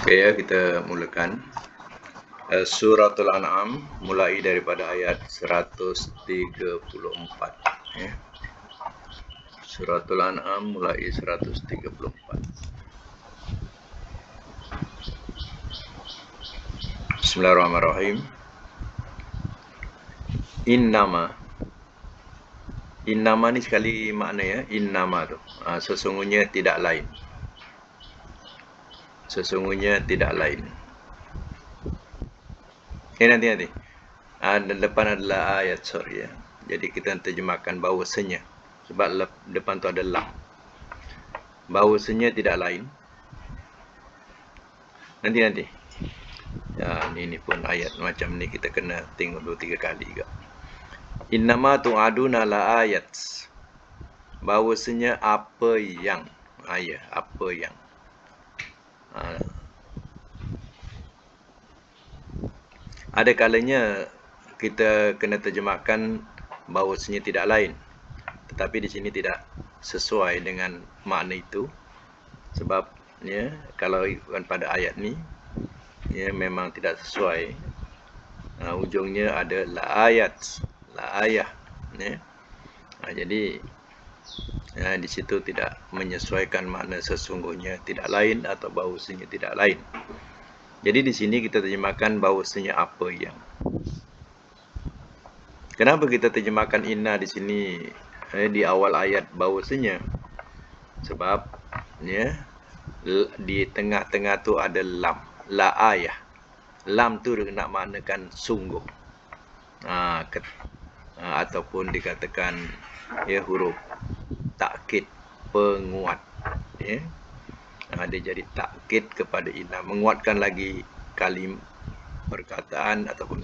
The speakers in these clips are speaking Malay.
Oke ya, kita mulakan Suratul An'am mulai daripada ayat 134 ya. Suratul An'am mulai 134. Bismillahirrahmanirrahim. Innama ni sekali makna ya, innama tu sesungguhnya tidak lain. Sesungguhnya tidak lain. Nanti. Dan depan adalah ayat sorry ya. Jadi kita terjemahkan bahawasanya. Sebab depan tu ada lam. Bahawasanya tidak lain. Nanti. Ya, ini pun ayat macam ni kita kena tengok 2-3 kali juga. Innama tu'aduna la ayat. Bahawasanya apa yang ada kalanya kita kena terjemahkan bahawasanya tidak lain. Tetapi di sini tidak sesuai dengan makna itu. Sebab ya, kalau ikutkan pada ayat ni ya, memang tidak sesuai. Ujungnya ada la ayat, la ayah ya. Jadi di situ tidak menyesuaikan makna sesungguhnya tidak lain atau bahawasanya tidak lain. Jadi di sini kita terjemahkan bahawasanya apa yang. Kenapa kita terjemahkan inna di sini di awal ayat bahawasanya? Sebab ya, di tengah-tengah tu ada lam, la ayah. Lam tu nak maknakan sungguh. Ataupun dikatakan ya huruf takkid penguat ya. Dia jadi takkid kepada inna, menguatkan lagi kalim perkataan ataupun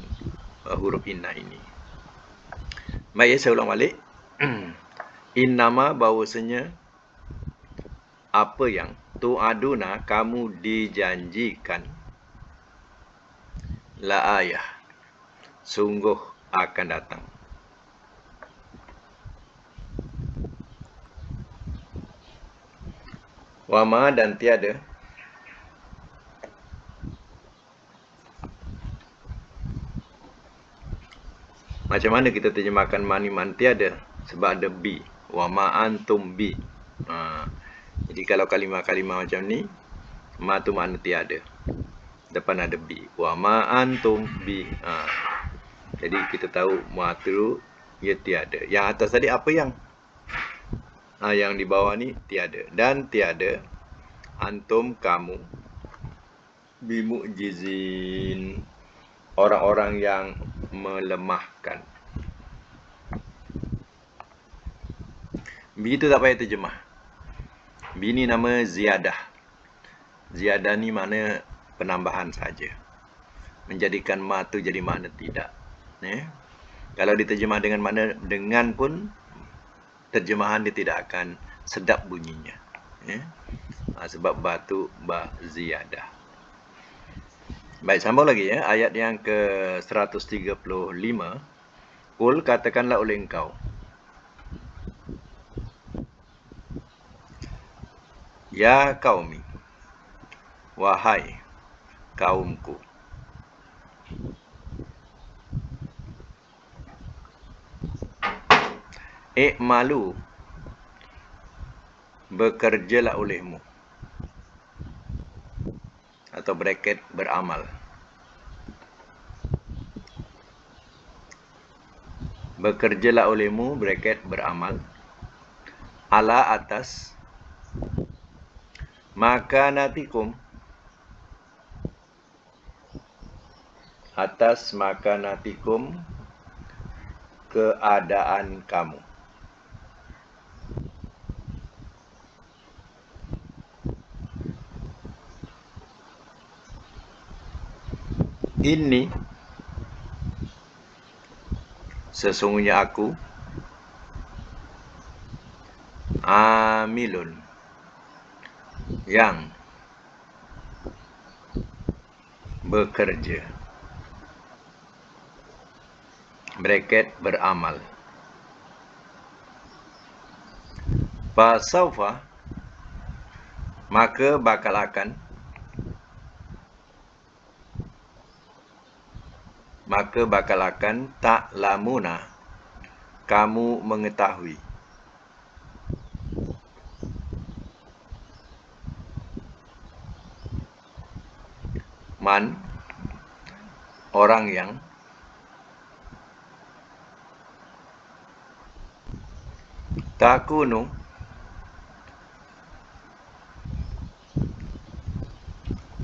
huruf inna ini. Baik ya, saya ulang balik. Innama bahawasanya apa yang tu'aduna kamu dijanjikan la ayah sungguh akan datang. Wama dan tiada macam mana kita terjemahkan man tiada? Sebab ada bi. Wama antum bi. Jadi kalau kalimah-kalimah macam ni, ma tu makna tiada. Depan ada bi. Wama antum bi. Jadi kita tahu ma tu ia tiada. Yang atas tadi apa yang? Yang di bawah ni tiada. Dan tiada antum kamu bimu'jizin orang-orang yang melemahkan. Bi itu tak payah terjemah. Bi ni nama ziyadah. Ziyadah ni makna penambahan saja. Menjadikan ma tu jadi makna tidak. Kalau diterjemah dengan makna dengan pun terjemahan dia tidak akan sedap bunyinya. Sebab ba tu ba ziyadah. Baik, sambung lagi ya. Ayat yang ke 135. Qul katakanlah oleh engkau. Ya qaumi. Wahai kaumku. I'malu. Bekerjalah olehmu. Atau bracket beramal. Bekerjalah olehmu bracket beramal. Ala atas makanatikum. Atas makanatikum keadaan kamu. Ini sesungguhnya aku amilun yang bekerja bracket beramal. Fasaufa maka bakal akan maka bakal akan ta'lamuna, kamu mengetahui. Man, orang yang takunu,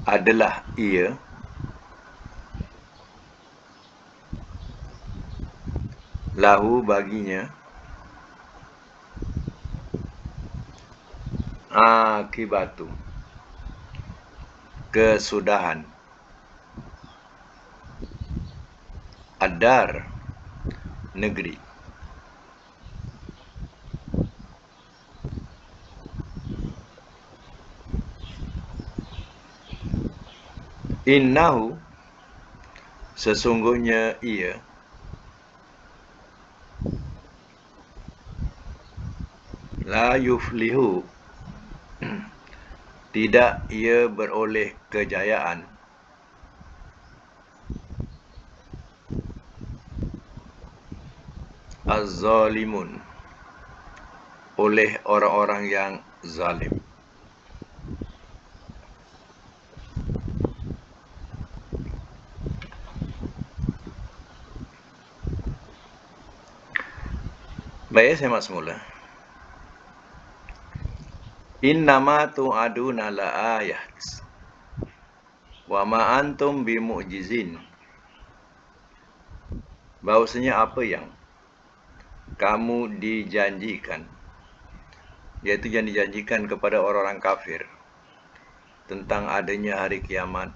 adalah ia, lahu baginya, akibatu, kesudahan, adar, negeri. Innahu, sesungguhnya ia, la yuflihu, tidak ia beroleh kejayaan, az-zalimun, oleh orang-orang yang zalim. Baik, saya mak semula. Innama tu'aduna la'ayat wa ma antum bimu'jizin. Bahwasanya apa yang kamu dijanjikan, yaitu yang dijanjikan kepada orang-orang kafir tentang adanya hari kiamat,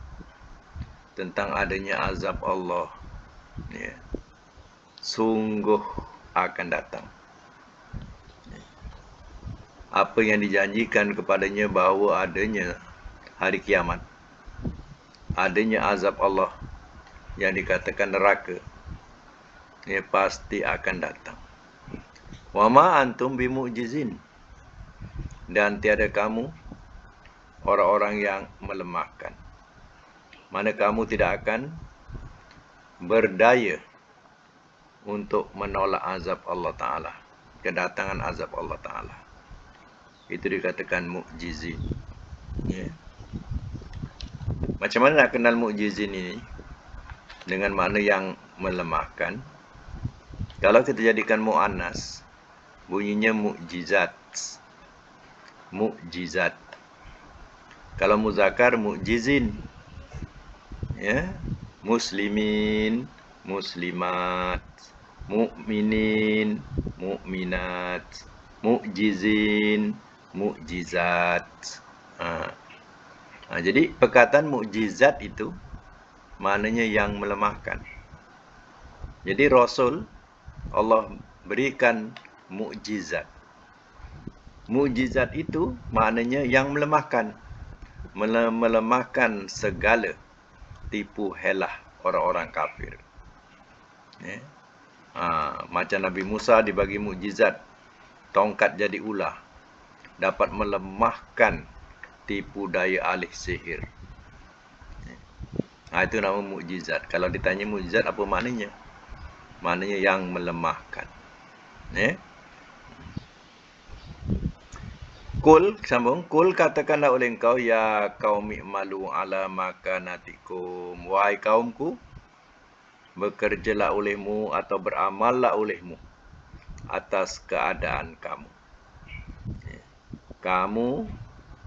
tentang adanya azab Allah, ya, sungguh akan datang. Apa yang dijanjikan kepadanya bahawa adanya hari kiamat, adanya azab Allah yang dikatakan neraka, ia pasti akan datang. Wa ma antum bimu'jizin, dan tiada kamu orang-orang yang melemahkan. Mana kamu tidak akan berdaya untuk menolak azab Allah Ta'ala, kedatangan azab Allah Ta'ala. Itu dikatakan mu'jizin. Ya. Macam mana nak kenal mu'jizin ini? Dengan makna yang melemahkan. Kalau kita jadikan mu'annas, bunyinya mu'jizat. Mu'jizat. Kalau muzakkar, mu'jizin. Ya. Muslimin, muslimat, mu'minin, mu'minat, mu'jizin, mu'jizat. Jadi perkataan mu'jizat itu maknanya yang melemahkan. Jadi Rasul Allah berikan mu'jizat. Mu'jizat itu maknanya yang melemahkan. Melemahkan segala tipu helah orang-orang kafir. Ya. Macam Nabi Musa dibagi mukjizat, tongkat jadi ular, dapat melemahkan tipu daya ahli sihir. Itu nama mukjizat. Kalau ditanya mukjizat apa maknanya? Maknanya yang melemahkan. Ya. Kul, sambung. Kul, katakanlah oleh engkau, ya kaum i'malu ala makanatikum. Wahai kaumku, bekerjalah olehmu atau beramallah olehmu atas keadaan kamu. Kamu,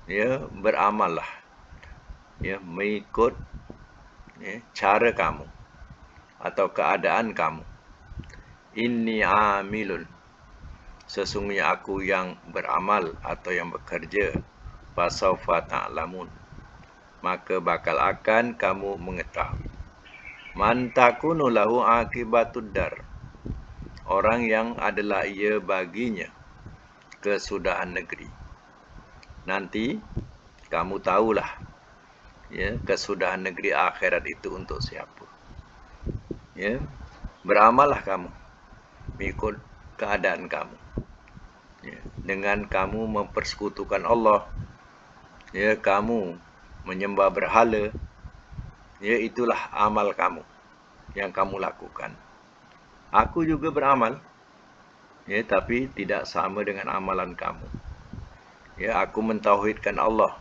ya, beramallah, ya, mengikut, ya, cara kamu atau keadaan kamu. Inni amilun, sesungguhnya aku yang beramal atau yang bekerja. Fasawfa ta'lamun, maka bakal akan kamu mengetahui. Man takunu lahu akibatud dar, orang yang adalah ia baginya kesudahan negeri. Nanti kamu tahulah, ya, kesudahan negeri akhirat itu untuk siapa. Ya, beramallah kamu mengikut keadaan kamu. Ya, dengan kamu mempersekutukan Allah, ya, kamu menyembah berhala, ya, itulah amal kamu yang kamu lakukan. Aku juga beramal, ya, tapi tidak sama dengan amalan kamu. Ya, aku mentauhidkan Allah.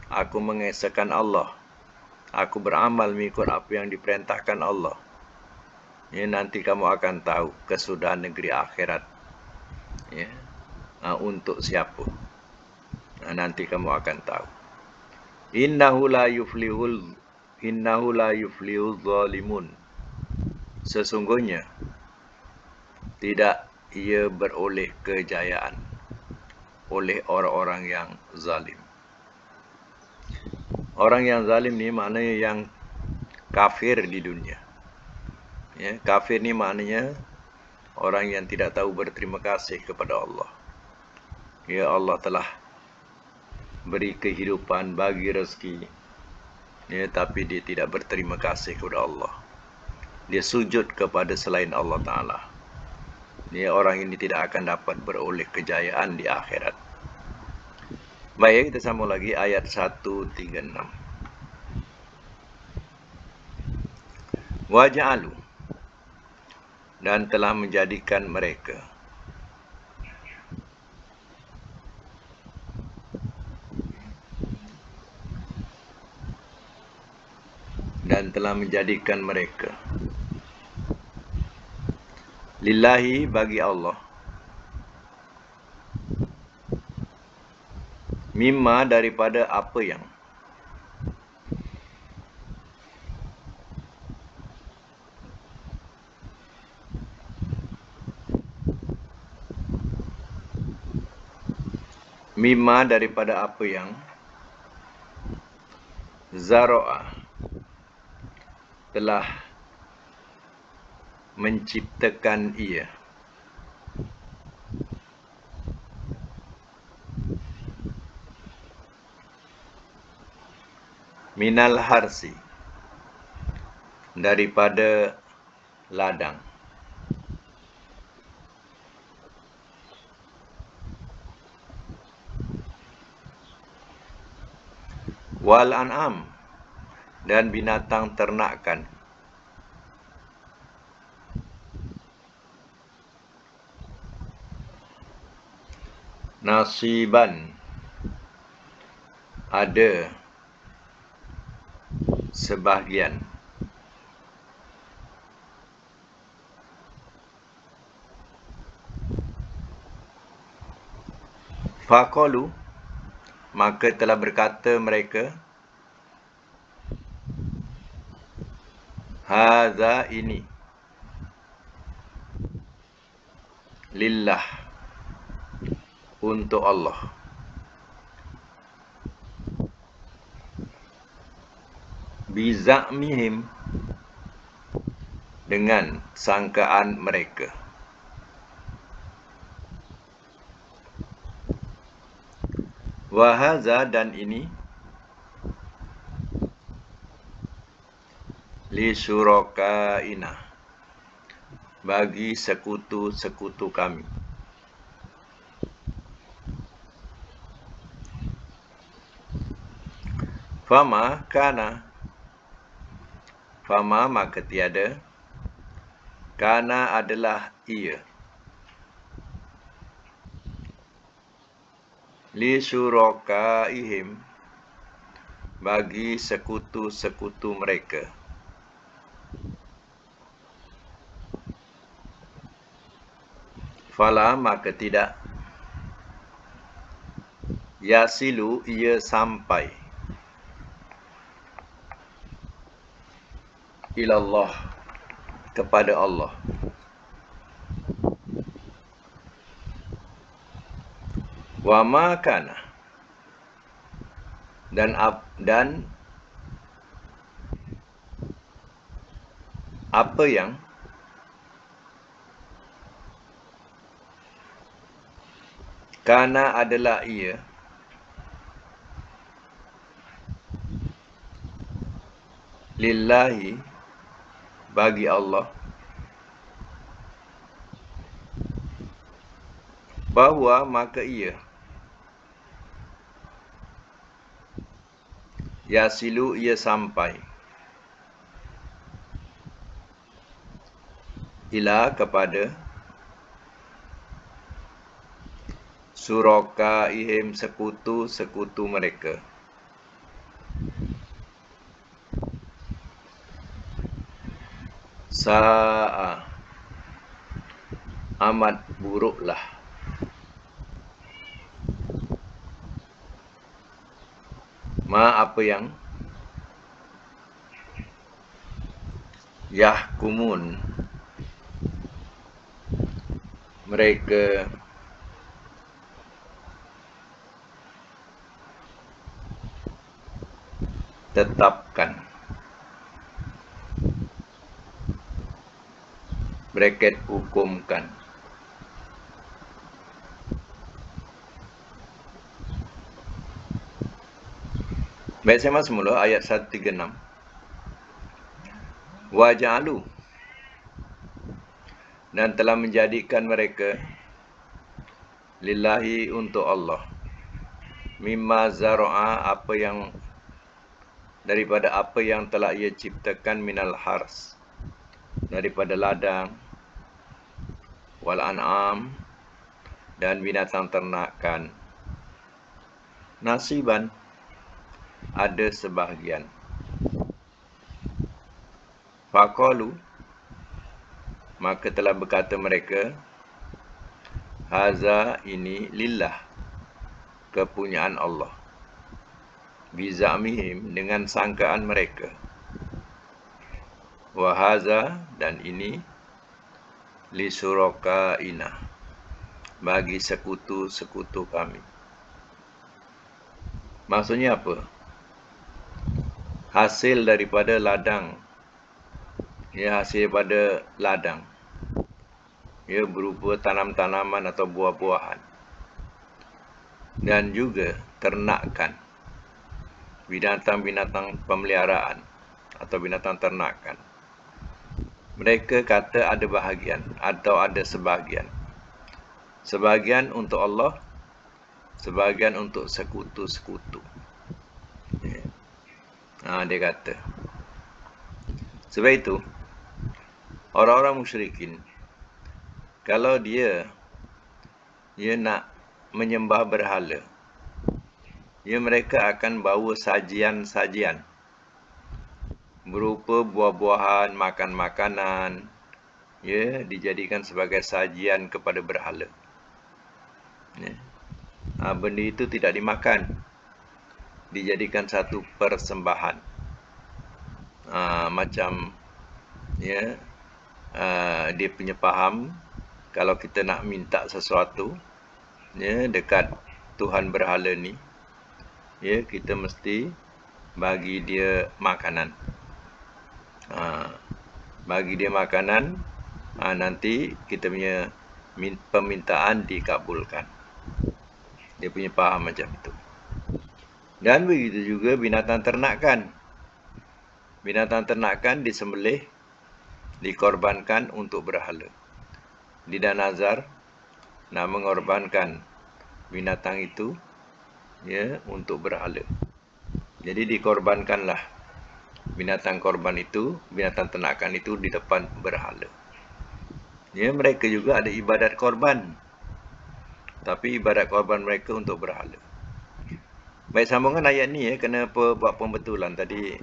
Aku mengesahkan Allah. Aku beramal mengikut apa yang diperintahkan Allah. Ya, nanti kamu akan tahu kesudahan negeri akhirat. Ya, untuk siapa? Nanti kamu akan tahu. Innahu la yuflihul zalimun. Sesungguhnya tidak ia beroleh kejayaan oleh orang-orang yang zalim. Orang yang zalim ni maknanya yang kafir di dunia. Ya, kafir ni maknanya orang yang tidak tahu berterima kasih kepada Allah. Ya, Allah telah beri kehidupan, bagi rezeki, ya, tapi dia tidak berterima kasih kepada Allah. Dia sujud kepada selain Allah Ta'ala. Ya, orang ini tidak akan dapat beroleh kejayaan di akhirat. Baik, kita sambung lagi ayat 136. Waja'alu, dan telah menjadikan mereka lillahi, bagi Allah, mimma, daripada apa yang zaro'a, telah menciptakan ia, minal harsi, daripada ladang, wal an'am, dan binatang ternakan, nasiban, ada sebahagian, faqalu, maka telah berkata mereka, hadza, ini, lillah, untuk Allah, biza'mihim, dengan sangkaan mereka, wahaza, dan ini, li syurakaina, bagi sekutu-sekutu kami. Fama maka tiada, kana adalah ia, li syurakaihim, bagi sekutu-sekutu mereka, fala, maka tidak, yasilu, ia sampai, ilallah, kepada Allah, wa ma kana, dan apa yang kana adalah ia, lillahi, bagi Allah, bahwa, maka ia, yasilu, ia sampai, ila kepada surakaihim sekutu-sekutu mereka. Sa'a, amat buruklah. Ma, apa yang yahkumun, mereka tetapkan, bracket hukumkan. Baik, saya masuk mula ayat 136. Wa ja'alu, dan telah menjadikan mereka lillahi, untuk Allah, mimma zara'a, apa yang daripada apa yang telah ia ciptakan, minal hars, daripada ladang, wal an'am, dan binatang ternakan, nasiban, ada sebahagian. Faqalu, maka telah berkata mereka, haza, ini, lillah, kepunyaan Allah, bizamihim, dengan sangkaan mereka, wa haza, dan ini, lisurakaina, bagi sekutu-sekutu kami. Maksudnya apa? Hasil daripada ladang, ya, hasil daripada ladang, ya, berupa tanam-tanaman atau buah-buahan, dan juga ternakan, binatang-binatang pemeliharaan atau binatang ternakan. Mereka kata ada bahagian atau ada sebahagian. Sebahagian untuk Allah, sebahagian untuk sekutu-sekutu. Dia kata. Sebab itu, orang-orang musyrikin, kalau dia nak menyembah berhala, mereka akan bawa sajian-sajian berupa buah-buahan, makan-makanan, dijadikan sebagai sajian kepada berhala. Benda itu tidak dimakan, dijadikan satu persembahan. Macam dia punya faham, kalau kita nak minta sesuatu dekat Tuhan berhala ni, kita mesti bagi dia makanan. Bagi dia makanan, nanti kita punya permintaan dikabulkan. Dia punya faham macam itu. Dan begitu juga binatang ternakan. Binatang ternakan disembelih, dikorbankan untuk berhala. Lidah nazar nak mengorbankan binatang itu untuk berhala. Jadi dikorbankanlah binatang korban itu, binatang ternakan itu di depan berhala. Mereka juga ada ibadat korban, tapi ibadat korban mereka untuk berhala. Baik, sambungan ayat ni kena buat pembetulan tadi.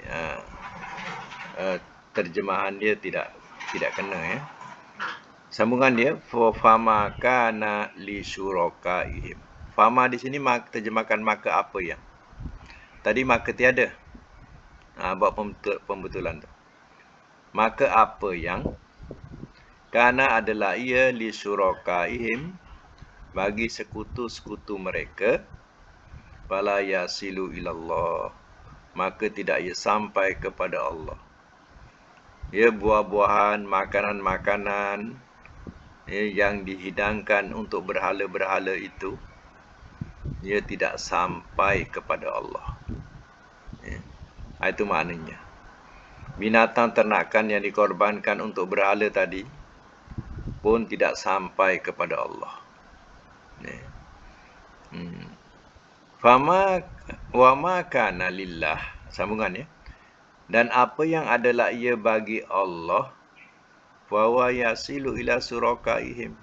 Terjemahan dia tidak kena. Sambungan dia, fama kana li syurakaihim. Fama di sini terjemahkan maka apa yang. Tadi maka tiada. Buat pembetulan tu. Maka apa yang, kana adalah ia, li syurakaihim, bagi sekutu-sekutu mereka, fala yasilu ilallah, maka tidak ia sampai kepada Allah. Buah-buahan, makanan-makanan yang dihidangkan untuk berhala-berhala itu, tidak sampai kepada Allah. Itu maknanya. Binatang ternakan yang dikorbankan untuk berhala tadi pun tidak sampai kepada Allah. Fama wa ma kana lillah, sambungan. Dan apa yang adalah ia bagi Allah, fa huwa yasilu ila surakaihim,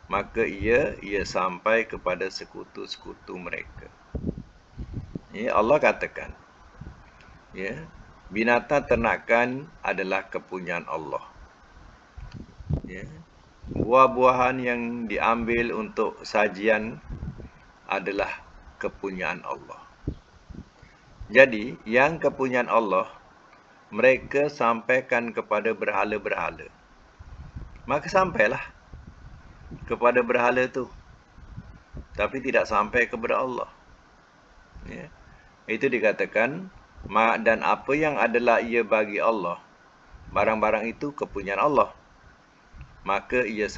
maka ia sampai kepada sekutu-sekutu mereka. Ya, Allah katakan, ya, binatang ternakan adalah kepunyaan Allah. Ya. Buah-buahan yang diambil untuk sajian adalah kepunyaan Allah. Jadi, yang kepunyaan Allah, mereka sampaikan kepada berhala-berhala. Maka sampailah kepada berhala itu, tapi tidak sampai kepada Allah. Ya. Itu dikatakan, dan apa yang adalah ia bagi Allah, barang-barang itu kepunyaan Allah. Maka ia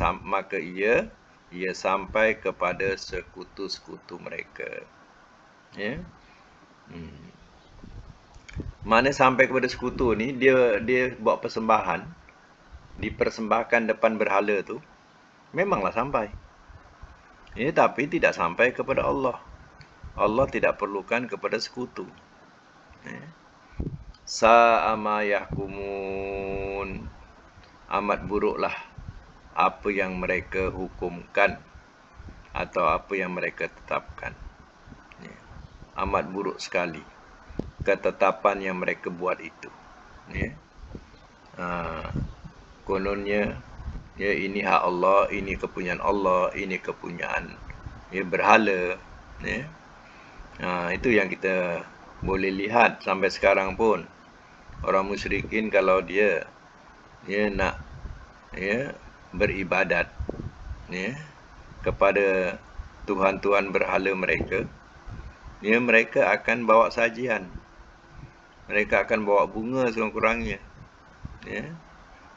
sampai kepada sekutu-sekutu mereka. Ya. Mana sampai kepada sekutu ni, dia buat persembahan, dipersembahkan depan berhala tu, memanglah sampai. Ya, tapi tidak sampai kepada Allah. Allah tidak perlukan kepada sekutu. Ya. Sa'ama yahkumun, amat buruklah apa yang mereka hukumkan atau apa yang mereka tetapkan. Ya. Amat buruk sekali ketetapan yang mereka buat itu. Ya. Kononnya, ya, ini hak Allah, ini kepunyaan Allah, ini kepunyaan, ya, berhala. Ya. Itu yang kita boleh lihat sampai sekarang pun. Orang musyrikin kalau dia nak, ya, beribadat, ya, kepada tuhan-tuhan berhala mereka, ya, mereka akan bawa sajian. Mereka akan bawa bunga sekurang-kurangnya, ya,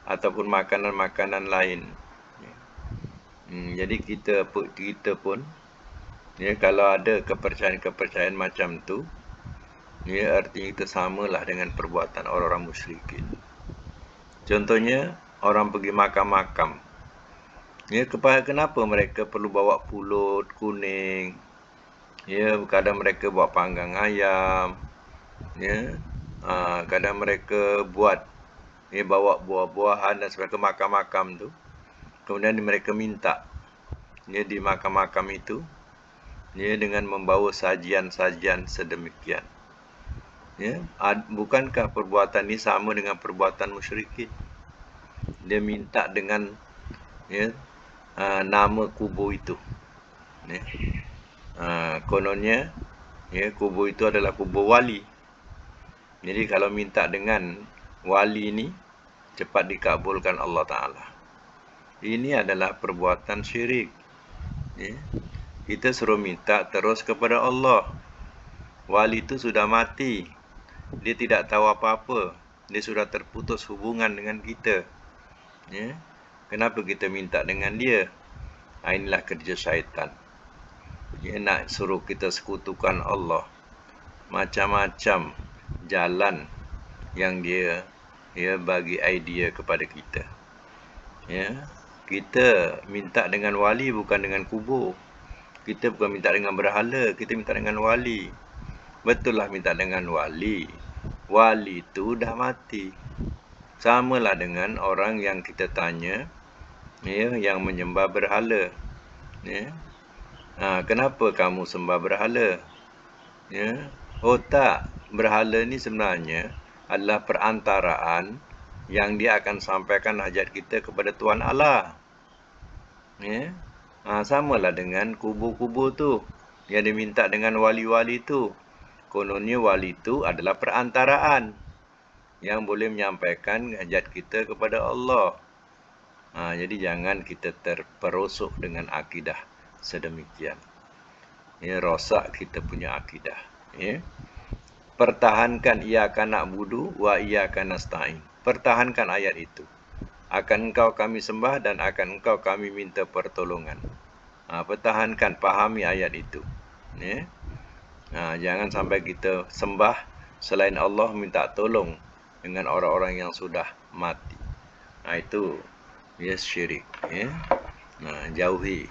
ataupun makanan-makanan lain. Ya. Jadi kita pun, ya, kalau ada kepercayaan-kepercayaan macam tu, ya, artinya kita samalah dengan perbuatan orang-orang musyrikin. Contohnya, orang pergi makam-makam. Ya, kenapa mereka perlu bawa pulut kuning? Ya, kadang mereka bawa panggang ayam. Ya, kadang mereka bawa buah-buahan dan sebagainya ke makam-makam tu. Kemudian mereka minta, ya, di makam-makam itu, ya, dengan membawa sajian-sajian sedemikian. Ya, bukankah perbuatan ini sama dengan perbuatan musyrikin? Dia minta dengan, ya, nama kubur itu. Ya. Kononnya, ya, kubur itu adalah kubur wali. Jadi kalau minta dengan wali ini, cepat dikabulkan Allah Ta'ala. Ini adalah perbuatan syirik. Ya. Kita suruh minta terus kepada Allah. Wali itu sudah mati. Dia tidak tahu apa-apa. Dia sudah terputus hubungan dengan kita. Ya. Kenapa kita minta dengan dia? Inilah kerja syaitan. Dia nak suruh kita sekutukan Allah. Macam-macam jalan yang dia bagi idea kepada kita. Ya. Kita minta dengan wali bukan dengan kubur. Kita bukan minta dengan berhala, kita minta dengan wali. Betul lah minta dengan wali. Wali itu dah mati. Samalah dengan orang yang kita tanya, ya, yang menyembah berhala. Ya. Kenapa kamu sembah berhala? Ya. Oh tak, berhala ni sebenarnya adalah perantaraan yang dia akan sampaikan hajat kita kepada Tuhan Allah. Ya. Samalah dengan kubur-kubur tu yang diminta dengan wali-wali tu. Kononnya wali tu adalah perantaraan yang boleh menyampaikan hajat kita kepada Allah. Jadi jangan kita terperosok dengan akidah sedemikian. Ya, rosak kita punya akidah. Ya. Pertahankan iyyaka na'budu wa iyyaka nasta'in. Pertahankan ayat itu. Akan engkau kami sembah dan akan engkau kami minta pertolongan. Pertahankan, pahami ayat itu. Ya. Jangan sampai kita sembah selain Allah, minta tolong dengan orang-orang yang sudah mati. Itu, ya, syirik. Ya. Jauhi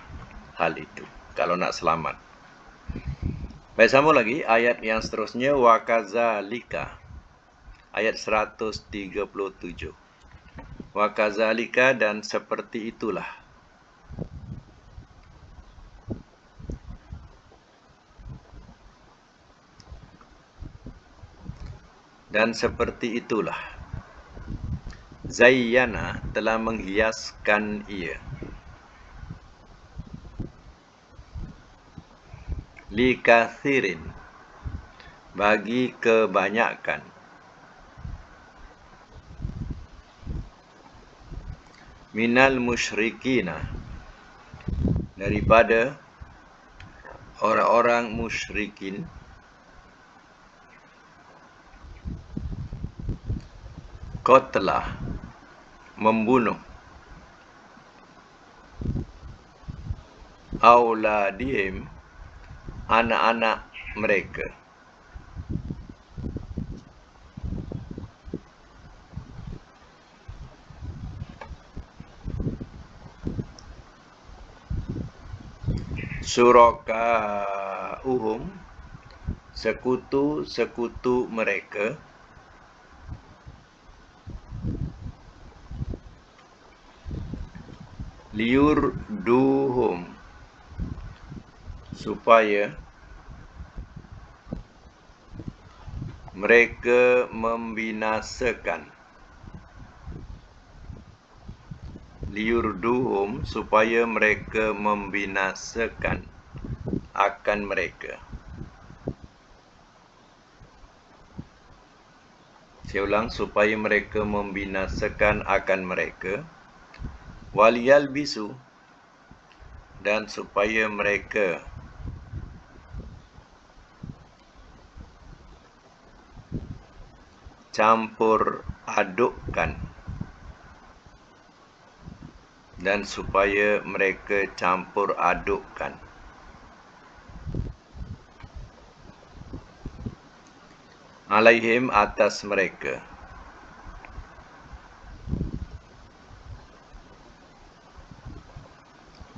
hal itu kalau nak selamat. Baik, sambung lagi ayat yang seterusnya, wa kadzalika, ayat 137. Wa kazalika, dan seperti itulah. Dan seperti itulah. Zayyana, telah menghiaskan ia. Likathirin, bagi kebanyakan. Minal musyrikina, daripada orang-orang musyrikin. Qatlah, membunuh. Auladihim, anak-anak mereka. Suraka'uhum, sekutu-sekutu mereka. Liurduhum, supaya mereka membinasakan. Liurduhum, supaya mereka membinasakan akan mereka. Saya ulang, supaya mereka membinasakan akan mereka. Waliyalbisu, dan supaya mereka campur adukkan. Dan supaya mereka campur adukkan. Alaihim, atas mereka.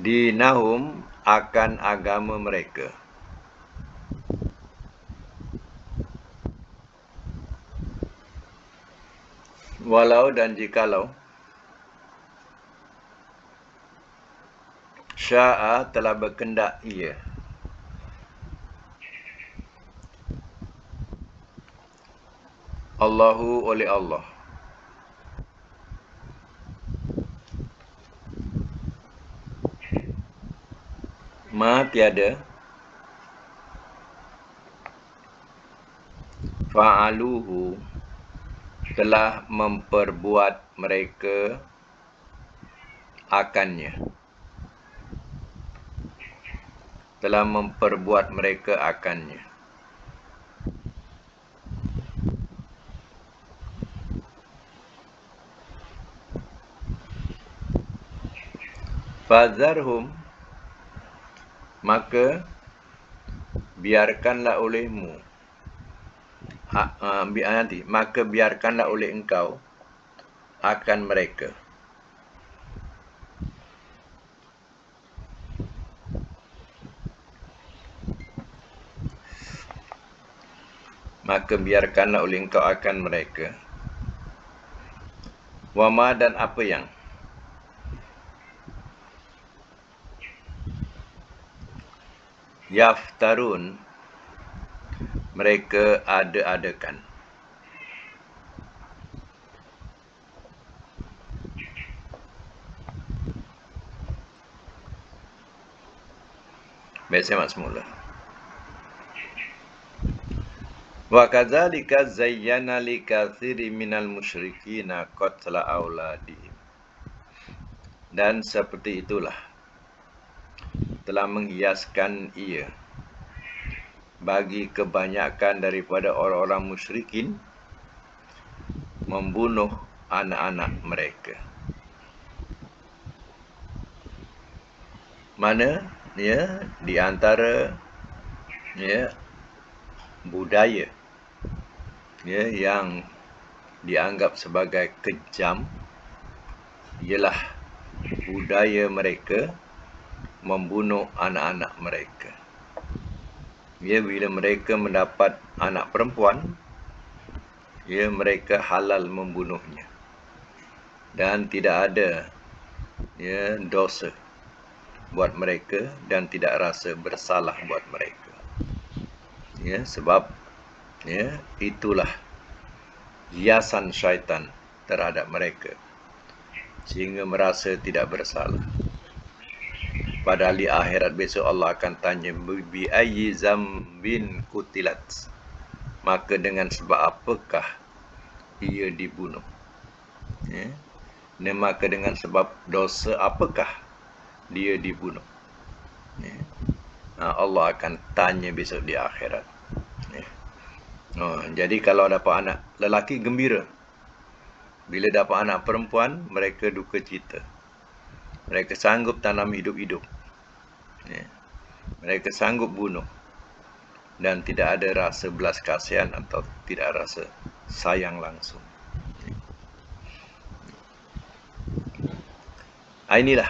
Dinahum, akan agama mereka. Walau, dan jikalau. Sya'a, telah berkendak ia. Allahu, oleh Allah. Ma, tiada. Fa'aluhu, telah memperbuat mereka akannya. Telah memperbuat mereka akannya. Fazarhum, maka biarkanlah olehmu. Maka biarkanlah oleh engkau akan mereka. Maka biarkanlah oleh engkau akan mereka. Wama, dan apa yang yaftarun, mereka ada-adakan. Baik, saya mak semula. Wa kadzalika zayyana likatsiri minal musyrikina qatla auladihim. Dan seperti itulah telah menghiaskan ia bagi kebanyakan daripada orang-orang musyrikin membunuh anak-anak mereka. Mana ya, di antara ya, budaya ya, yang dianggap sebagai kejam ialah budaya mereka membunuh anak-anak mereka. Ya, bila mereka mendapat anak perempuan, ya, mereka halal membunuhnya. dan tidak ada dosa buat mereka dan tidak rasa bersalah buat mereka. Sebab itulah hiasan syaitan terhadap mereka, sehingga merasa tidak bersalah. Padahal di akhirat besok Allah akan tanya, bi ayyi zambin kutilat, maka dengan sebab apakah ia dibunuh? Maka dengan sebab dosa apakah dia dibunuh? Allah akan tanya besok di akhirat. Jadi kalau dapat anak lelaki, gembira. Bila dapat anak perempuan, mereka duka cita. Mereka sanggup tanam hidup-hidup. Mereka sanggup bunuh. Dan tidak ada rasa belas kasihan atau tidak rasa sayang langsung. Inilah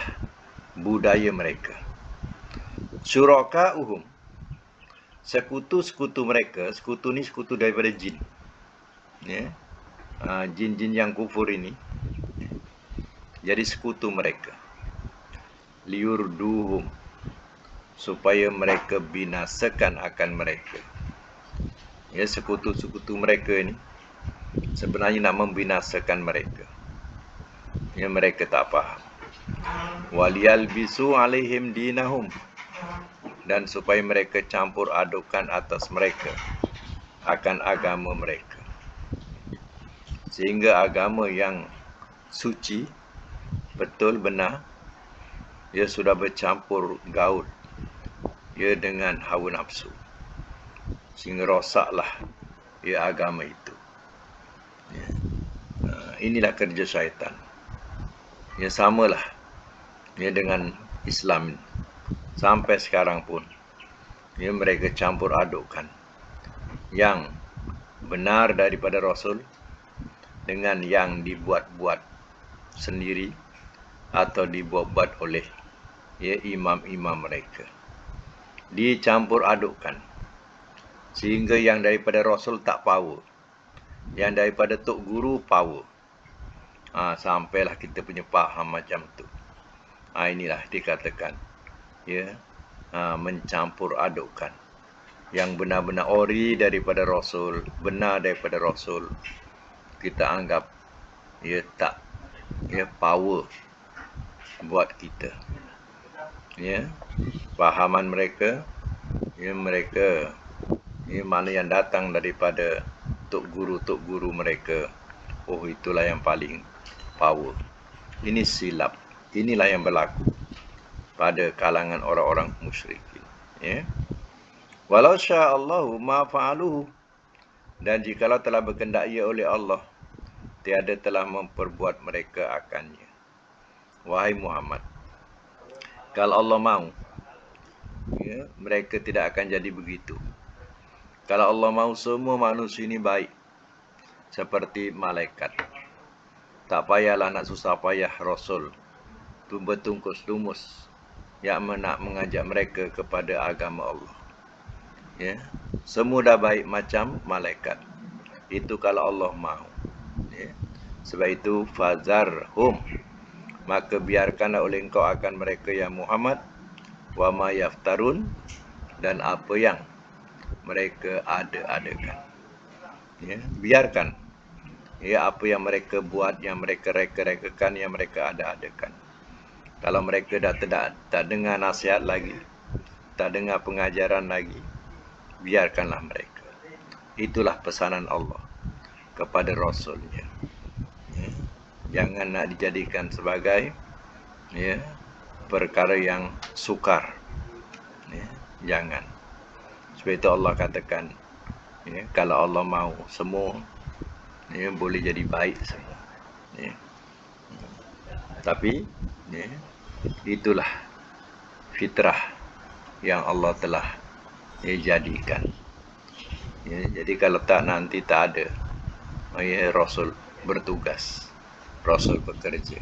budaya mereka. Syuraka'uhum, sekutu-sekutu mereka. Sekutu ni sekutu daripada jin. Jin-jin yang kufur ini jadi sekutu mereka. Liurduhum, supaya mereka binasakan akan mereka. Sekutu-sekutu mereka ini sebenarnya nak membinasakan mereka. Mereka tak faham. Waliyalbisu alaihim dinahum, dan supaya mereka campur adukan atas mereka akan agama mereka, sehingga agama yang suci, betul, benar, sudah bercampur gaul dengan hawa nafsu, sehingga rosaklah agama itu. Inilah kerja syaitan. Samalah dengan Islam sampai sekarang pun. Mereka campur adukkan yang benar daripada Rasul dengan yang dibuat-buat sendiri atau dibuat-buat oleh imam-imam mereka. Dicampur adukkan sehingga yang daripada Rasul tak power, yang daripada Tok Guru power. Sampailah kita punya faham macam tu. Inilah dikatakan mencampur adukkan. Yang benar-benar ori daripada Rasul, benar daripada Rasul, kita anggap tak power buat kita. Fahaman mereka, mereka mana yang datang daripada tok guru mereka, itulah yang paling power. Ini silap. Inilah yang berlaku pada kalangan orang-orang musyrikin. Walau sya'allahu ma fa'aluhu, dan jikalau telah berkehendak ia oleh Allah, tiada telah memperbuat mereka akannya. Wahai Muhammad, kalau Allah mahu, mereka tidak akan jadi begitu. Kalau Allah mahu, semua manusia ini baik seperti malaikat. Tak payahlah nak susah payah Rasul tu bertungkus lumus yang nak mengajak mereka kepada agama Allah. Semua dah baik macam malaikat. Itu kalau Allah mahu. Sebab itu fazarhum, maka biarkanlah oleh engkau akan mereka ya Muhammad, wa ma yaftarun, dan apa yang mereka ada-adakan. Biarkan apa yang mereka buat, yang mereka reka-rekakan, yang mereka ada-adakan. Kalau mereka dah tak dengar nasihat lagi, tak dengar pengajaran lagi, biarkanlah mereka. Itulah pesanan Allah kepada Rasulnya. Jangan nak dijadikan sebagai perkara yang sukar. Jangan. Sebab itu Allah katakan, kalau Allah mahu, semua boleh jadi baik semua. Tapi itulah fitrah yang Allah telah jadikan. Jadi kalau tak, nanti tak ada Rasul bertugas, Rasul bekerja.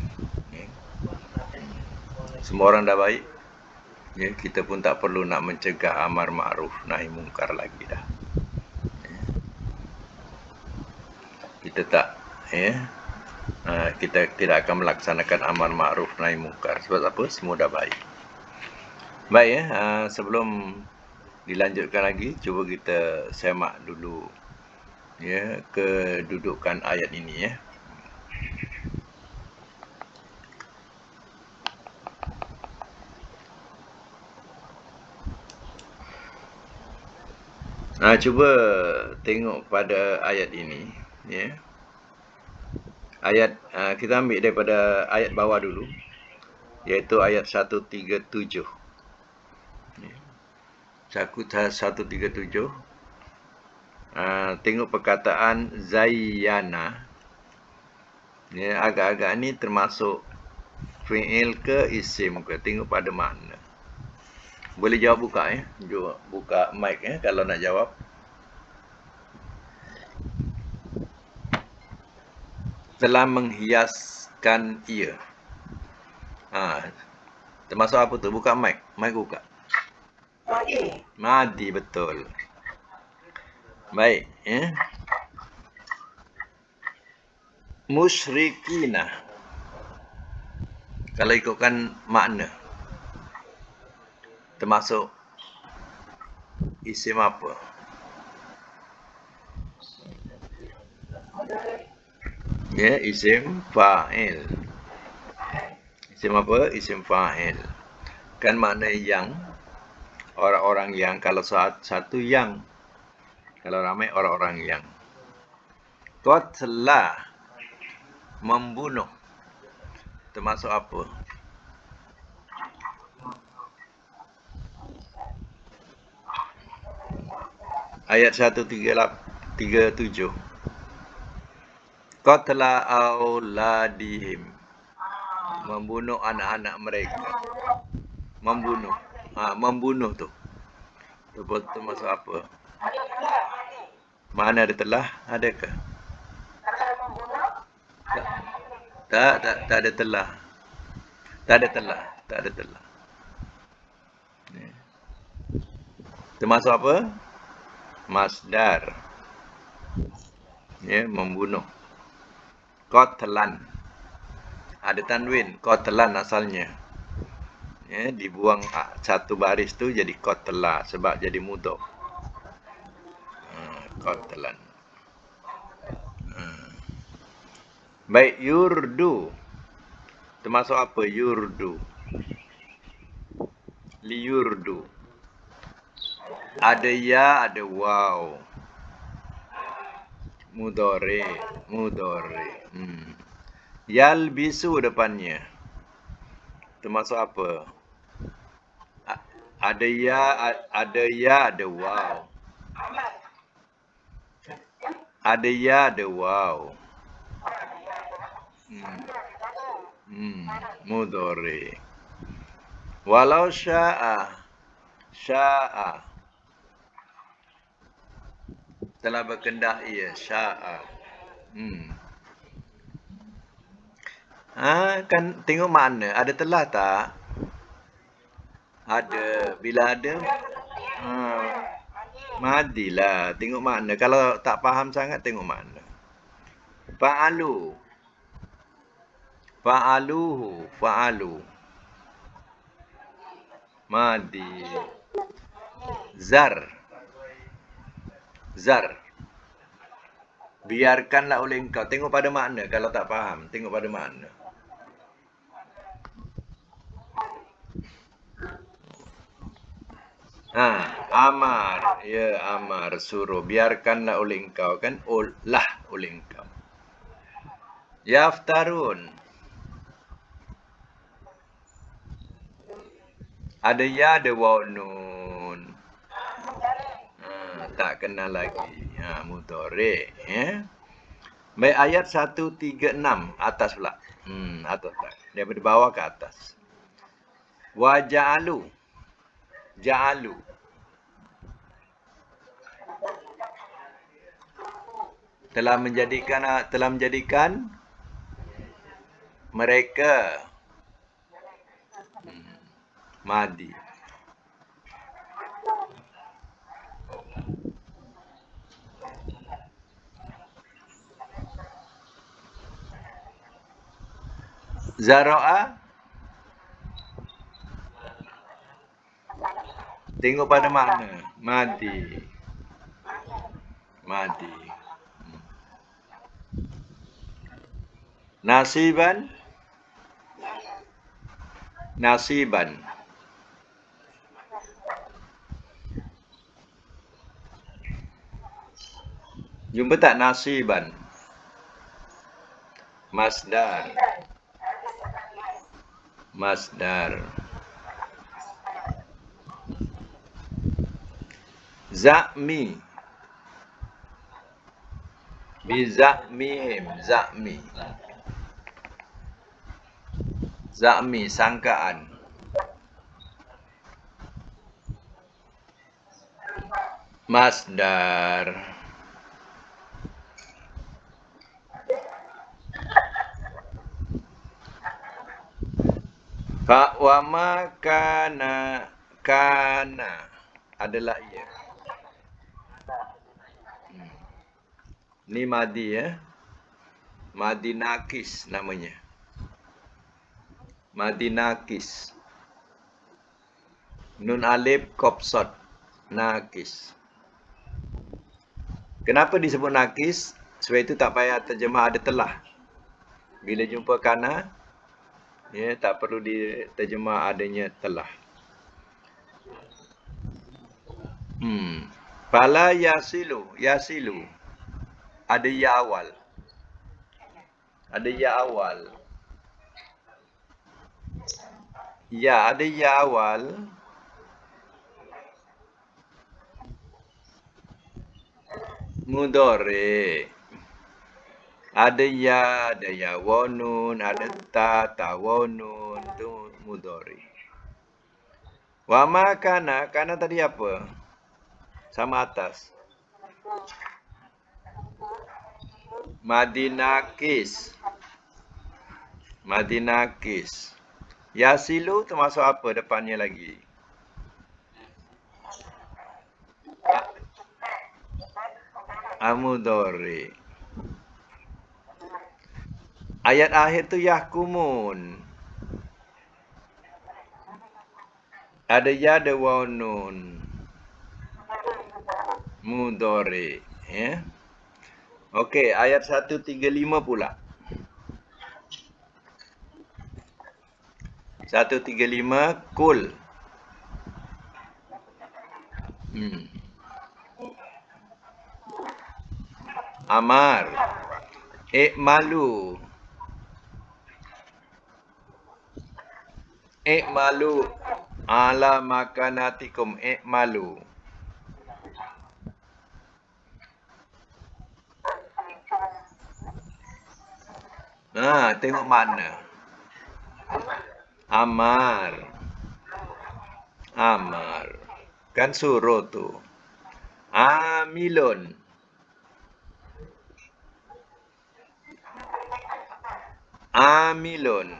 Semua orang dah baik, kita pun tak perlu nak mencegah amar ma'ruf nahi mungkar lagi dah. Kita tak kita tidak akan melaksanakan amar ma'ruf nahi mungkar. Sebab apa? Semua dah baik. Baik ya, sebelum dilanjutkan lagi, cuba kita semak dulu ya kedudukan ayat ini ya. Cuba tengok pada ayat ini ya. Ayat kita ambil daripada ayat bawah dulu, iaitu ayat 137. 137. Tengok perkataan zayyana. Ya, agak-agak ni termasuk fi'il ke isim ke? Tengok pada mana. Boleh jawab buka ya. Jom buka mic ya kalau nak jawab. Telah menghiaskan ia. Termasuk apa tu? Buka mic. Mic buka. Madi, betul. Baik ya. Musyrikina. Kalau ikutkan makna, termasuk isim apa? Ya, isim fa'il. Isim apa? Isim fa'il. Kan makna yang, orang-orang yang. Kalau satu yang, kalau ramai orang-orang yang. Qatla, membunuh, termasuk apa? Ayat 137. Qatla auladihim, membunuh anak-anak mereka. Membunuh. Membunuh tu. Itu masuk apa? Mana ada telah? Adakah? Tak ada telah. Tak ada telah. Termasuk apa? Masdar. Ya, membunuh. Qatlan. Ada tanwin. Qatlan asalnya. Ya, dibuang satu baris tu jadi qatla sebab jadi mudhaf. Qatlan. Baik, yurdu. Termasuk apa? Yurdu. Liyurdu. Ada ya, ada waw. Mudhari. Yalbisu depannya. Termasuk apa? Ada ya, ada waw. Ada ya, ada waw. Mudhari. Walau sya'a. Telah berkendak ia. Sya'a. Kan tengok makna. Ada telah tak? Ada. Bila ada, madilah. Tengok makna. Kalau tak faham sangat, tengok makna. Fa'alu. Fa'alu. Madi. Zar. Biarkanlah oleh engkau. Tengok pada makna. Kalau tak faham, tengok pada makna. Amar. Ya, amar. Suruh. Biarkanlah oleh engkau. Kan? Lah oleh engkau. Yaftarun. Ada ya, ada waw nun. Tak kenal lagi. Mudhari. Ya. Baik, ayat 136. Atas pula. Atas pula. Daripada bawah ke atas. Wa ja'alu. Telah menjadikan mereka. Madi. Zara'a tengok pada makna. Madi. Madi. Nasiban. Nasiban. Jumpa tak nasiban? Masdar. Masdar. Za'mi. Biza'mihim. Za'mi. Za'mi, sangkaan. Masdar. Fa wa ma kana adalah ia. Ni madi ya. Madi nakis namanya. Madi nakis. Nun alif kopsot. Nakis. Kenapa disebut nakis? Sebab itu tak payah terjemah ada telah. Bila jumpa kana, ya, tak perlu diterjemah adanya telah. Fala yasilu. Yasilu. Ada ya awal. Ada ya awal. Ya, ada ya awal. Mudhari. Ada ya wanun, ada tawunun, itu mudhari. Wa ma kana tadi apa? Sama atas. Madinakis. Madinakis. Yasilu termasuk apa depannya lagi? Amudhari. Ayat akhir tu yahkumun. Ada ya, ada waw nun. Mudhari. Ya. Okey, ayat 135 pula. 135 kul. Amar. Ikmalu. Ikmalu ala makanatikum. Ikmalu. Tengok mana. Amar. Amar. Kan suruh tu. Amilun. Amilun.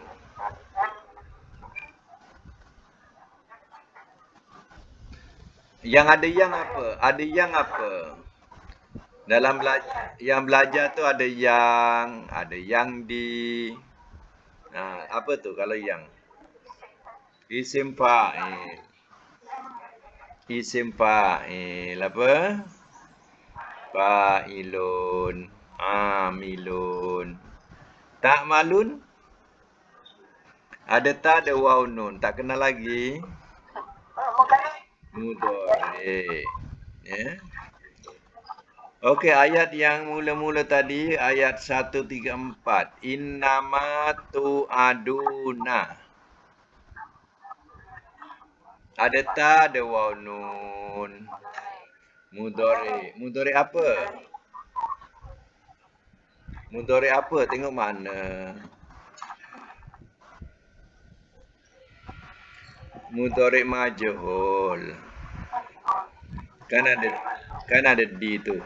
Yang ada yang apa? Ada yang apa? Dalam yang belajar tu ada yang di. Apa tu kalau yang? Isim fa'il. Isim fa'il apa? Fa'ilun. Amilun. Ta'malun. Ada ta, ada waw nun. Tak kenal lagi. Mudhari. Ya. Okey, ayat yang mula-mula tadi, ayat 134. Innama tu'aduna. Ada ta, ada waw nun. Mudhari. Mudhari apa? Mudhari apa? Tengok mana. Mudhari majhul. Kan ada di tu.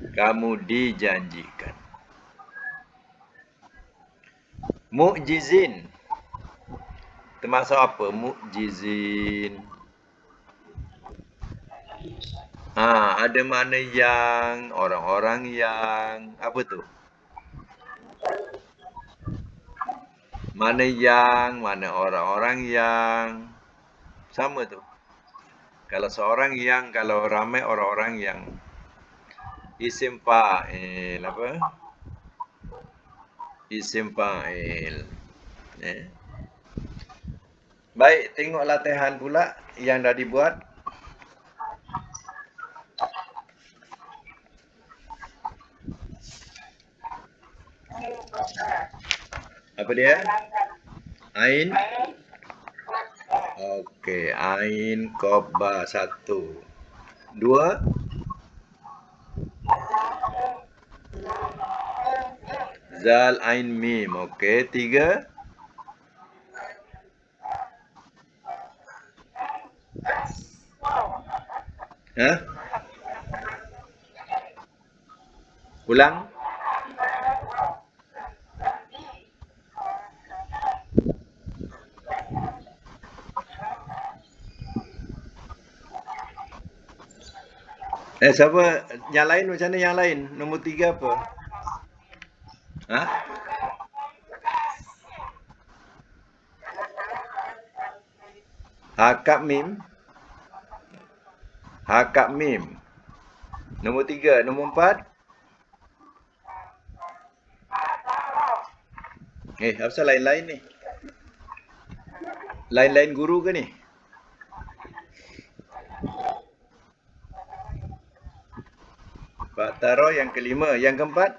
Kamu dijanjikan. Mu'jizin. Termasuk apa? Mu'jizin. Ada makna yang, orang-orang yang, apa tu? Mana yang, mana orang-orang yang. Sama tu. Kalau seorang yang, kalau ramai orang-orang yang. Isim fa'il apa? Isim fa'il. Eh. Baik, tengok latihan pula yang dah dibuat. Apa dia? Ain. Okey, ain qobba 1. 2. Zal ain mim. Okey, 3. Hah? Ulang. Siapa? Yang lain macam mana yang lain? Nombor 3 apa? Hah? Hakak mim. Hakak mim. Nombor 3, nombor 4. Apa lain-lain ni? Lain-lain guru ke ni? Pak Taro yang kelima. Yang keempat?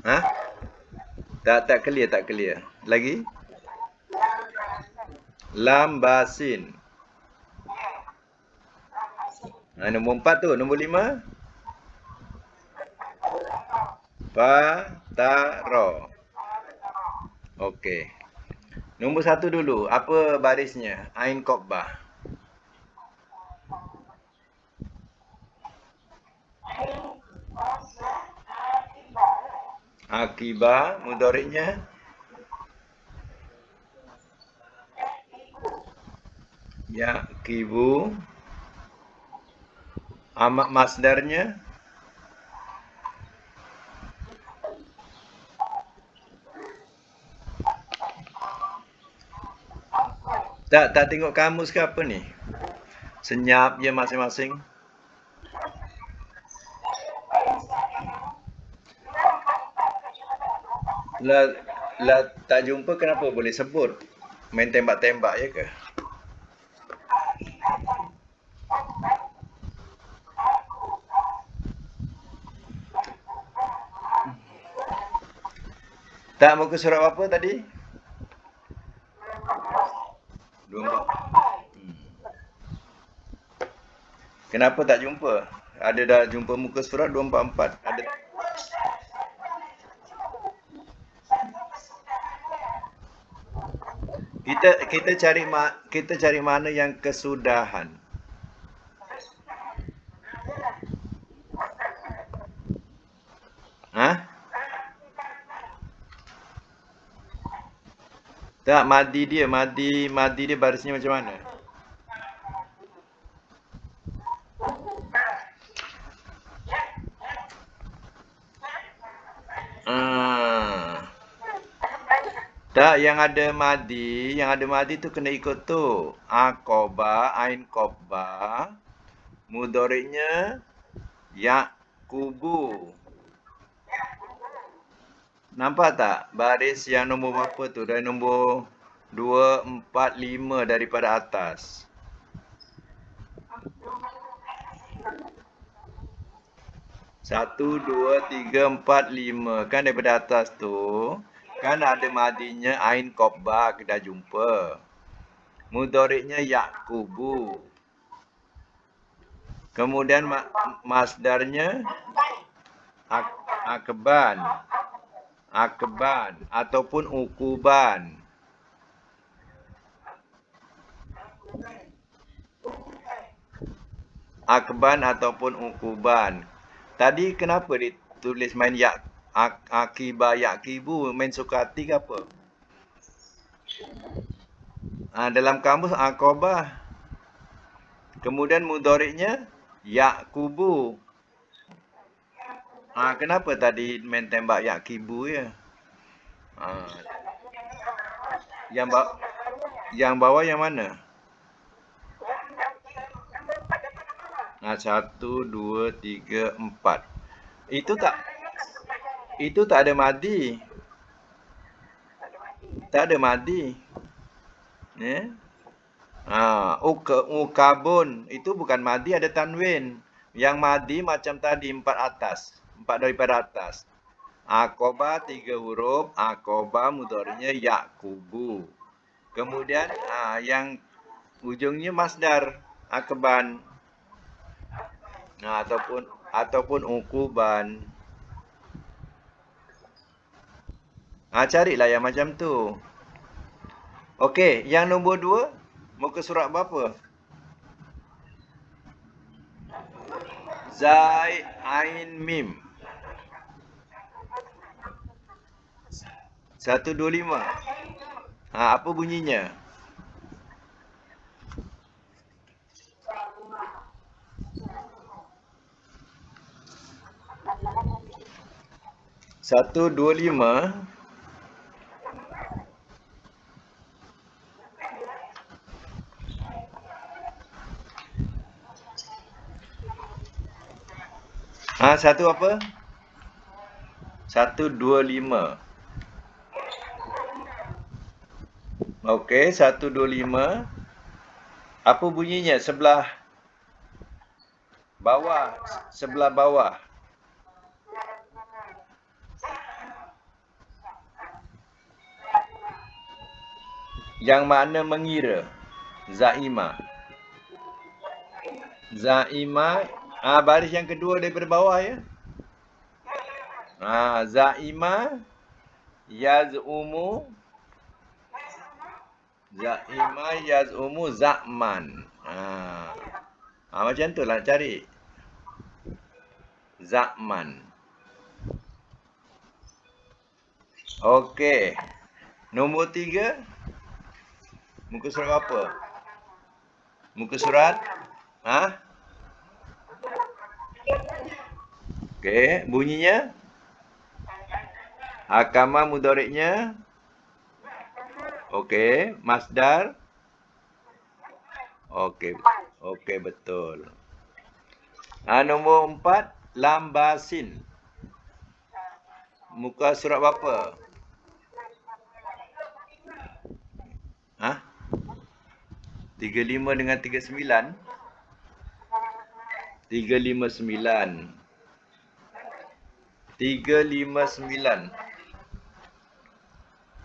Hah? Tak clear, tak clear. Lagi? Lam basin. Nombor 4 tu. Nombor 5? Fataro. Okey. Nombor 1 dulu. Apa barisnya? Ain Qobbah. Akibah. Mudoriknya? Yakibu. Amak masdarnya? Tak tengok kamus ke apa ni? Senyap je masing-masing. Lah tak jumpa kenapa boleh sebut? Main tembak-tembak je ke? Tak muka surat apa tadi? 24. Kenapa tak jumpa? Ada dah jumpa muka surat 244? Ada. Kita cari mana yang kesudahan. Hah? Tak, madi dia barisnya macam mana? Tak, yang ada madi tu kena ikut tu. Aqoba, ain qobba. Mudoriknya yaqubu. Nampak tak? Baris yang nombor berapa tu? Dari nombor 2, 4, 5 daripada atas. Satu, dua, tiga, empat, lima. Kan daripada atas tu, kan ada madinya ain qobba, kita dah jumpa. Mudoriknya yaqubu. Kemudian masdarnya akban. Akban ataupun ukuban. Akban ataupun ukuban. Tadi kenapa ditulis main akibah yakibu? Main suka hati ke apa? Dalam kamus akobah. Kemudian mudoriknya yakubu. Kenapa tadi main tembak Yakibu ya? Ah, yang ba yang bawah yang mana? Satu, dua, tiga, empat. Itu tak itu tak ada madi. Tak ada madi. Ya. Ukabun itu bukan madi, ada tanwin. Yang madi macam tadi empat atas, empat daripada atas. Akoba tiga huruf, akoba mudhari'nya yakubu. Kemudian yang ujungnya masdar akban. Ataupun ukuban. Carilah yang macam tu. Okey, yang nombor 2 muka surat berapa? Zai Ain Mim. 125. Apa bunyinya? Satu, dua, lima. Satu apa? 125. Okey, 125. Apa bunyinya sebelah bawah? Sebelah bawah. Yang mana mengira? Zaima. Zaima. Baris yang kedua daripada bawah ya. Zaima yaz'umu. Zaima yaz'umu za'man. Macam tu lah cari. Za'man. Okey. Nombor 3. Muka surat apa? Muka surat? Okey, bunyinya? Hakama mudhari'nya? Okey, masdar? Okey, betul. Nombor 4, lambasin. Muka surat berapa? 35 dengan 39? 359. 359.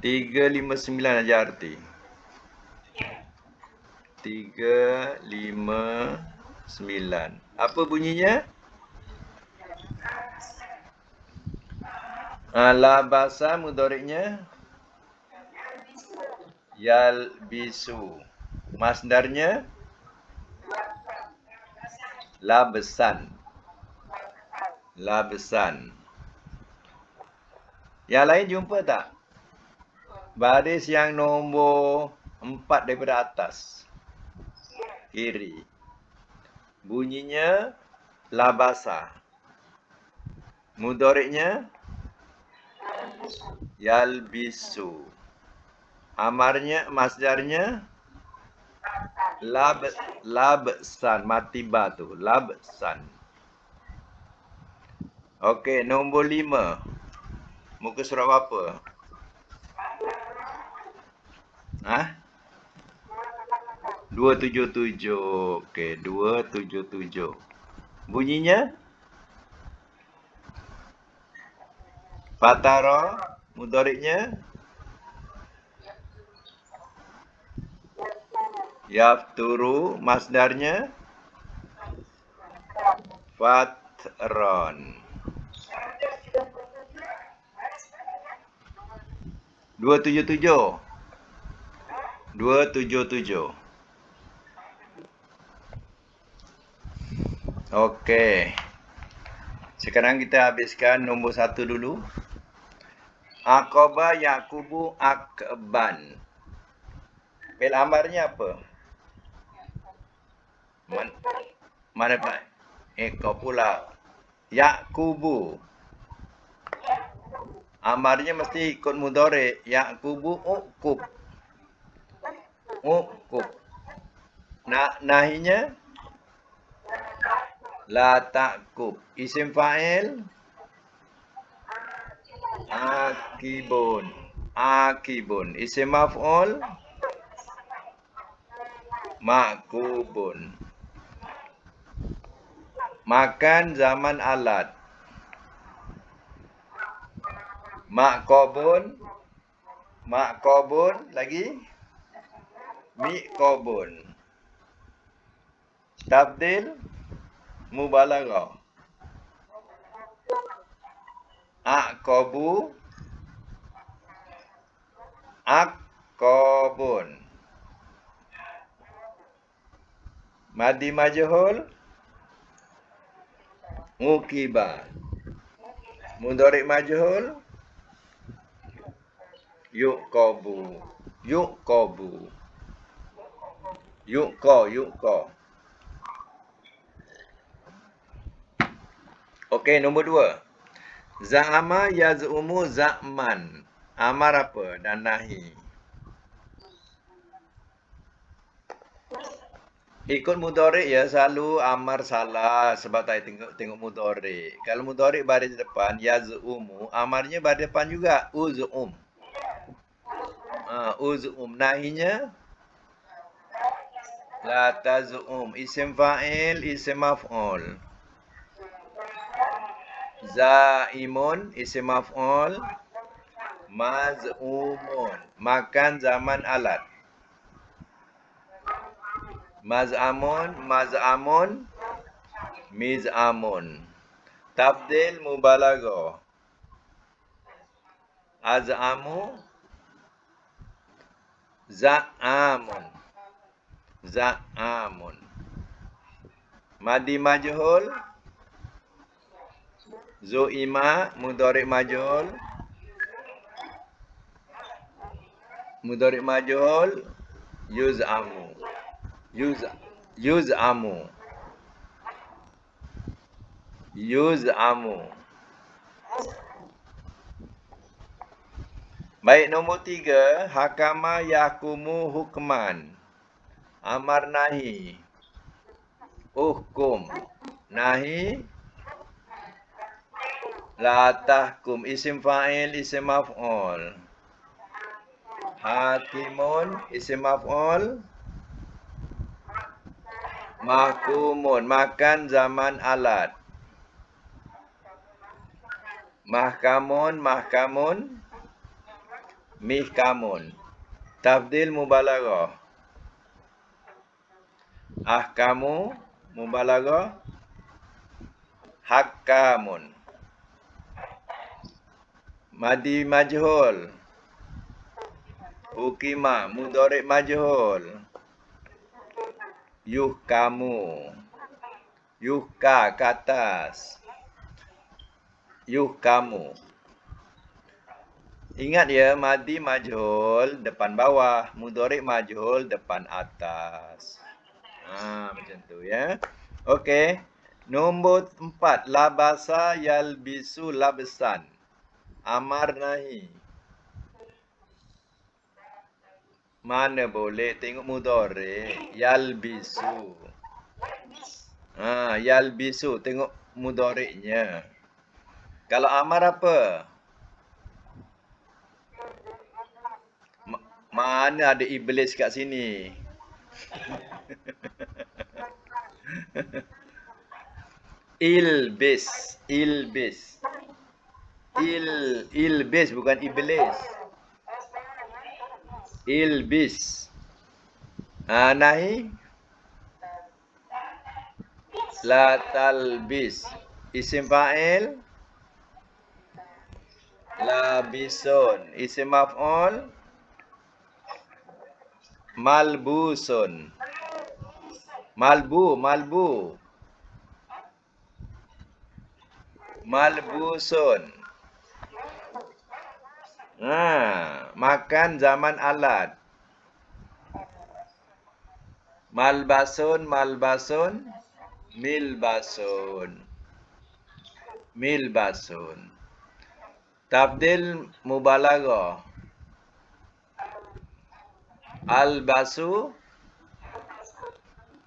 359 aja arti. 359. Apa bunyinya? Labasa mudhari'nya? Yalbisu. Masdarnya? Labsan. Labsan. Yang lain jumpa tak? Baris yang nombor 4 daripada atas. Kiri. Bunyinya labasa. Mudhari'nya yalbisu. Amarnya, masdarnya labsan. Mati ba tu. Labsan. Okey, nombor 5. Muka surat apa? 277. Okey, 277. Bunyinya? Fatara. Mudhari'nya? Yafturu. Masdarnya? Fatron. 277. 277. Okey. Sekarang kita habiskan nombor 1 dulu. Aqaba Yakubu akban. Fi'il amarnya apa? Mana Pak? Kau pula. Yakubu. Amarnya mesti ikut mudhari. Yakubu ukub. Ukub. Nahinya la ta'kub. Isim fa'il akibun. Akibun. Isim maf'ul makubun. Makan zaman alat. Makobun. Makobun. Lagi. Mikobun. Tabdil mubalaghah. Aqabu. Aqabun. Madi majhul mukiba. Mudhari majhul yuqabu. Yuqabu. Yuqa. Okey, nombor 2. Za'ama yaz'umu za'man. Amar apa dan nahi? Ikut mudhari ya, selalu amar salah sebab tak tengok mudhari. Kalau mudhari baris depan yaz'umu, amarnya baris depan juga uz'um. Uz'um. Nahinya la taz'um. Isim fa'il, isim maf'ul. Za'imun, isim maf'ul. Maz'umun. Makan zaman alat. Maz'amun, miz'amun. Tabdil mubalaghah. Az'amu, za'amun. Madi majhul zu'ima, mudhari majhul yuz'amu. Baik, nombor 3. Hakama yahkumu hukman. Amar nahi. Hukum. Nahi la tahkum. Isim fa'il, isim maf'ul. Hakimun, isim maf'ul. Mahkumun, makan zaman alat. Mahkamun, mihkamun. Tafdil mubalaghah. Ahkamu, mubalaghah. Hakkamun. Madi majhul. Hukima, mudhari majhul. Yuhkamu. Yuhka, ke atas. Yuhkamu. Ingat ya, madi majhul depan bawah, mudhari majhul depan atas. Macam tu ya. Okey. Nombor 4. Labasa yalbisu labsan. Amar nahi. Mana boleh tengok mudhari. Yalbisu. Yalbisu. Tengok mudhari'nya. Kalau amar apa? Mana ada iblis kat sini? Ilbis. Ilbis bukan iblis. Ilbis. Nahi la talbis. Isim fa'il labisun. Isim maf'ul malbusun. Malbusun. Makan zaman alat. Malbasun, milbasun. Tabdil mubalaghah. Albasu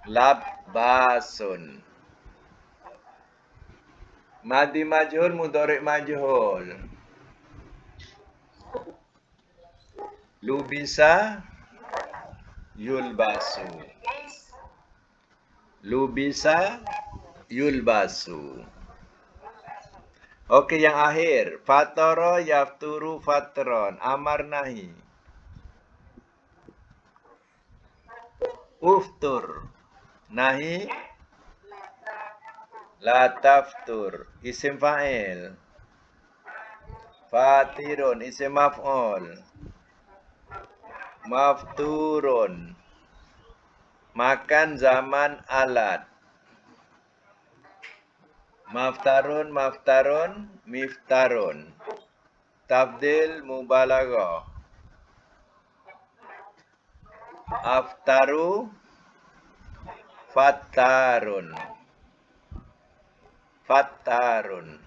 labbasun. Madi majhul mudhari' majhul. Lubisa yulbasu. Lubisa yulbasu. Okey, yang akhir. Fatara yafturu fatron. Amar nahi. Uftur. Nahi la taftur. Isim fa'il. Fatirun. Isim maf'ul. Mafturun. Makan zaman alat. Maftarun, maftarun, miftarun. Tabdil mubalaghah. Aftaru fattarun. Fattarun.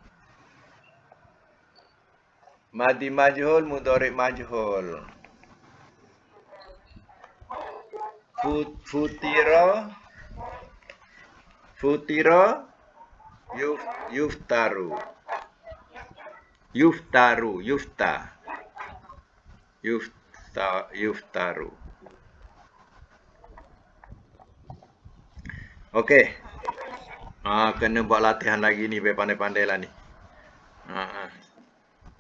Madi majhul mudhari' majhul. Futira futira yuftaru. Yuftaru, yufta. Yuftaru. Okey. Kena buat latihan lagi ni, biar pandai-pandai lah ni.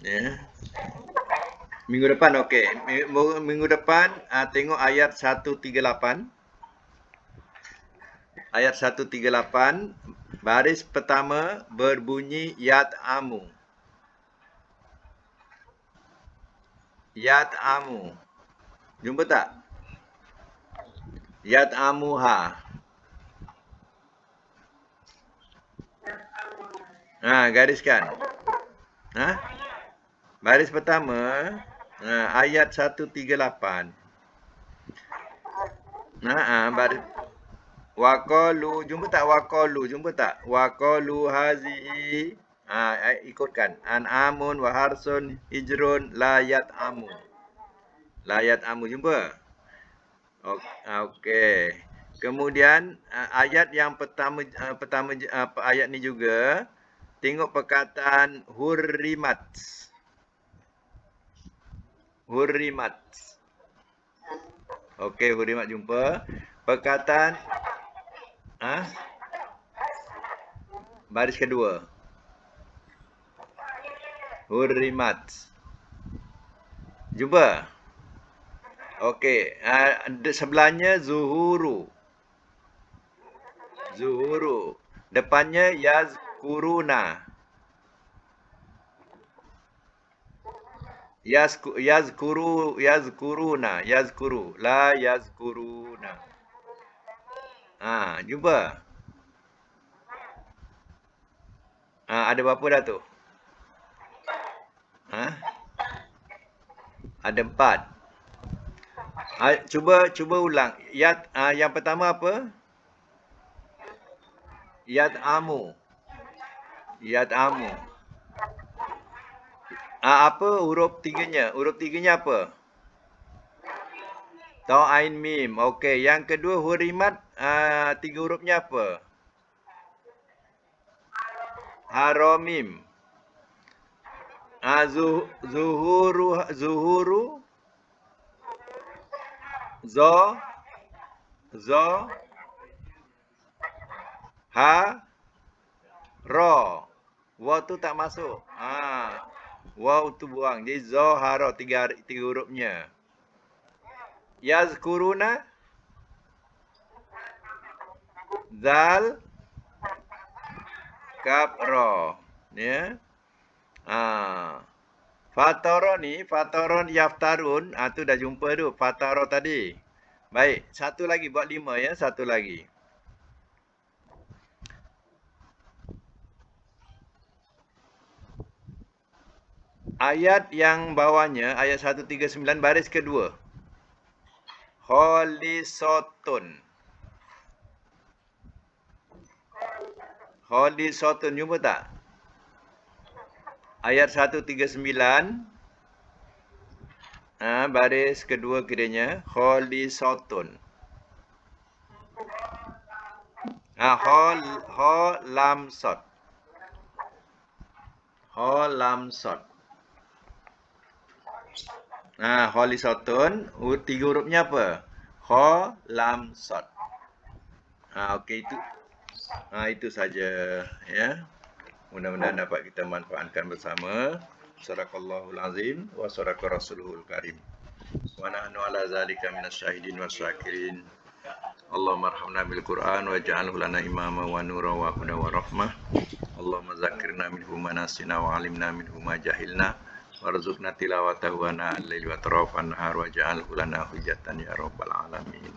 Ya. Minggu depan okey. Minggu depan tengok ayat 138. Ayat 138, baris pertama berbunyi yat'amu. Yat'amu. Jumpa tak? Yat'amuha. Gariskan. Baris pertama, ayat 138. Baris waqalu, jumpa tak waqalu? Jumpa tak? Waqalu hazihi. Ikutkan. An'amun wa harsun hijrun la yat'amu. La yat'amu, jumpa? Okey. Kemudian ayat yang pertama ayat ni juga tengok perkataan hurrimat. Hurrimat. Okey, hurrimat jumpa. Perkataan baris kedua. Hurrimat. Jumpa? Okey, sebelahnya zuhuru. Zuhuru. Depannya yazkuruna. Yazkuruna. Yazkuru. La yazkuruna. Jumpa? Ada berapa dah tu? Ada 4. Cuba ulang. Yang pertama apa? Yat'amu. Yat'amu. Apa huruf tiganya? Huruf tiganya apa? Ta, ain, mim. Okey, yang kedua hurimat, 3 hurufnya apa? Haramim. Zuhuru. Ra. Waw tu tak masuk. Waw tu buang. Jadi zohara, 3 hurufnya. Yazkuruna. Zal. Kaf, ra. Ya. Fataron yaftarun. Tu dah jumpa tu. Fataro tadi. Baik. Satu lagi. Buat 5 ya. Satu lagi. Ayat yang bawahnya, ayat 139 baris kedua. Kholisotun. Kholisotun, jumpa tak? Ayat 139, baris kedua kiranya kholisatun. Ho lam sod. Ho lam sod. Kholisatun, tiga hurufnya apa? Ho lam sod. Okey, itu saja ya. Mudah-mudahan dapat kita manfaatkan bersama. Sadaqallahul azim wa sadaqa rasuluhul karim. Wa nahnu ala zalika minasyahidin wasyakirin. Allahumma arhamna bil Qur'an waj'alhu lana imama wa nura wa huda wa rahmah. Allahumma zakkirna minhu ma nasina wa 'allimna minhu ma jahilna warzuqna tilawatahu ana al-laili wa atrafan nahar waj'alhu lana hujjatan ya rabbal alamin.